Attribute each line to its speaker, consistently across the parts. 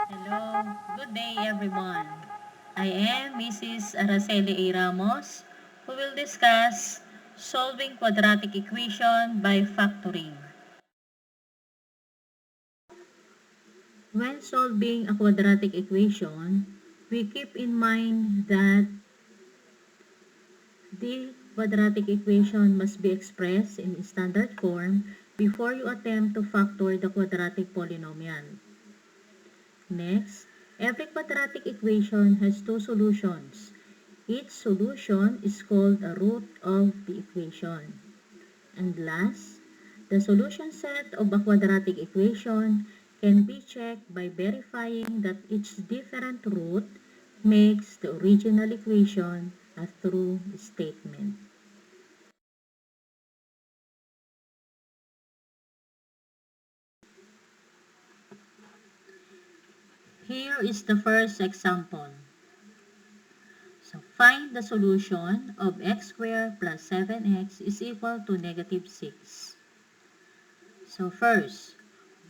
Speaker 1: Hello, good day everyone. I am Mrs. Araceli A. Ramos who will discuss solving quadratic equation by factoring. When solving a quadratic equation, we keep in mind that the quadratic equation must be expressed in standard form before you attempt to factor the quadratic polynomial. Next, every quadratic equation has two solutions. Each solution is called a root of the equation. And last, the solution set of a quadratic equation can be checked by verifying that each different root makes the original equation a true statement. Here is the first example. So find the solution of x squared plus 7x is equal to negative 6. So first,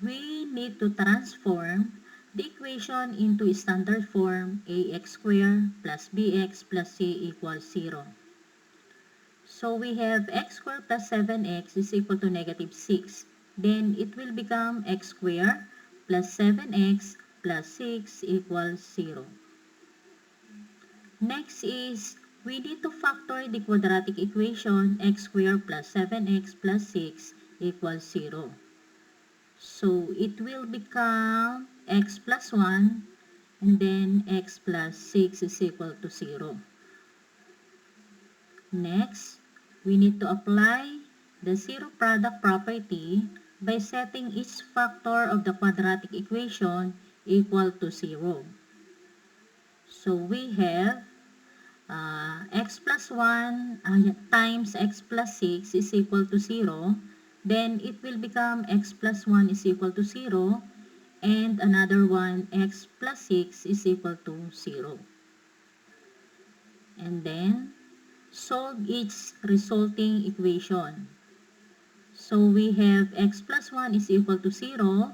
Speaker 1: we need to transform the equation into standard form ax squared plus bx plus c equals 0. So we have x squared plus 7x is equal to negative 6. Then it will become x squared plus 7x plus 6 equals 0. Next is, we need to factor the quadratic equation x squared plus 7x plus 6 equals 0. So it will become x plus 1 and then x plus 6 is equal to 0. Next, we need to apply the zero product property by setting each factor of the quadratic equation equal to 0. So we have x plus 1 times x plus 6 is equal to 0. Then it will become x plus 1 is equal to 0. And another one, x plus 6 is equal to 0. And then, solve each resulting equation. So we have x plus 1 is equal to 0.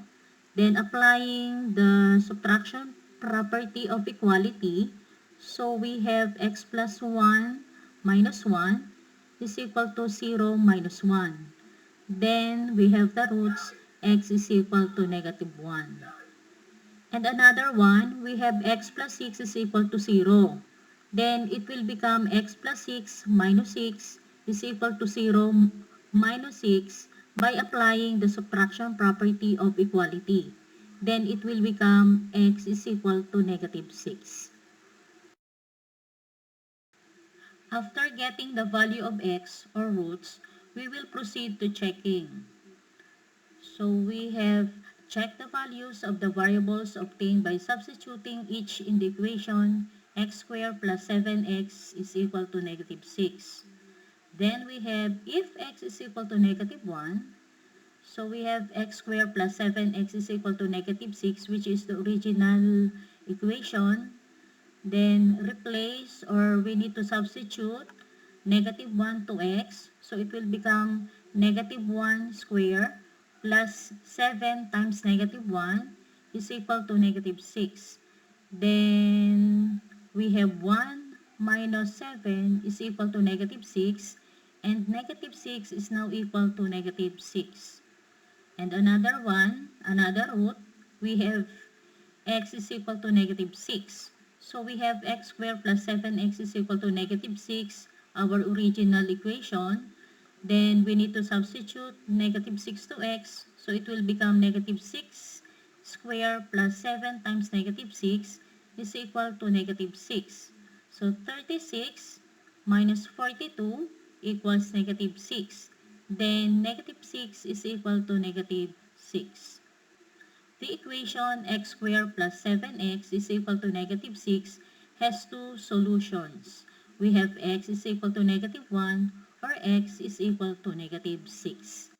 Speaker 1: Then applying the subtraction property of equality, so we have x plus 1 minus 1 is equal to 0 minus 1. Then we have the roots, x is equal to negative 1. And another one, we have x plus 6 is equal to 0. Then it will become x plus 6 minus 6 is equal to 0 minus 6 by applying the subtraction property of equality. Then it will become x is equal to negative 6. After getting the value of x or roots, we will proceed to checking. So we have checked the values of the variables obtained by substituting each in the equation x squared plus 7x is equal to negative 6. Then we have if x is equal to negative 1, so we have x squared plus 7x is equal to negative 6, which is the original equation. Then replace, or we need to substitute negative 1 to x. So it will become negative 1 square plus 7 times negative 1 is equal to negative 6. Then we have 1 minus 7 is equal to negative 6. And negative 6 is now equal to negative 6. And another one, another root, we have x is equal to negative 6. So we have x squared plus 7x is equal to negative 6, our original equation. Then we need to substitute negative 6 to x. So it will become negative 6 squared plus 7 times negative 6 is equal to negative 6. So 36 minus 42 equals negative 6. Then negative 6 is equal to negative 6. The equation x squared plus 7x is equal to negative 6 has two solutions. We have x is equal to negative 1 or x is equal to negative 6.